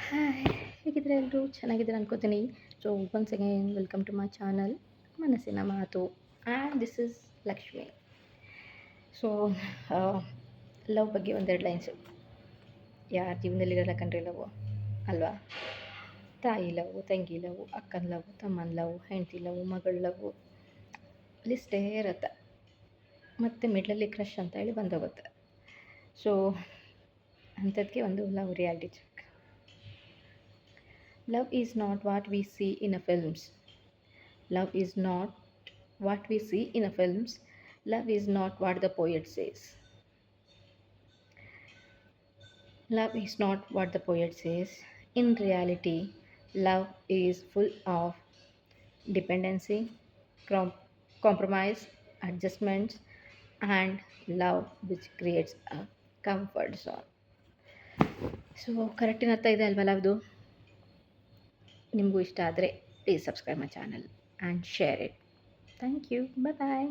Hi, ಹೇಗಿದ್ರೆ ಎಲ್ಲರೂ ಚೆನ್ನಾಗಿದ್ದಾರೆ ಅನ್ಕೋತೀನಿ. So once again welcome to my channel ಮನಸ್ಸಿನ ಮಾತು and this is Lakshmi. So love ಬಗ್ಗೆ ಒಂದೆರಡು ಲೈನ್ಸು. ಯಾರ ಜೀವನದಲ್ಲಿರಲ್ಲ ಕಣ್ರಿ ಲವ್ ಅಲ್ವಾ? ತಾಯಿ ಲವ್, ತಂಗಿ ಲವ್, ಅಕ್ಕನ ಲವ್, ತಮ್ಮನ ಲವ್, ಹೆಂಡತಿ ಲವ್, ಮಗಳ ಲವ್, ಲಿಸ್ಟೇ ಇರುತ್ತೆ. ಮತ್ತು ಮಿಡ್ಲಲ್ಲಿ ಕ್ರಶ್ ಅಂತ ಹೇಳಿ ಬಂದೋಗುತ್ತೆ. ಸೊ ಅಂಥದ್ಕೆ ಒಂದು love reality check. Love is not what we see in a films. Love is not what we see in a films. Love is not what the poet says. Love is not what the poet says. In reality, love is full of dependency, compromise, adjustments, and love which creates a comfort zone. So ಕರೆಕ್ಟಿನ ಅರ್ಥ ಇದೆ ಅಲ್ವಾ ಲವ್ದು? ನಿಮಗೂ ಇಷ್ಟ ಆದರೆ please subscribe my channel and share it. Thank you. Bye bye.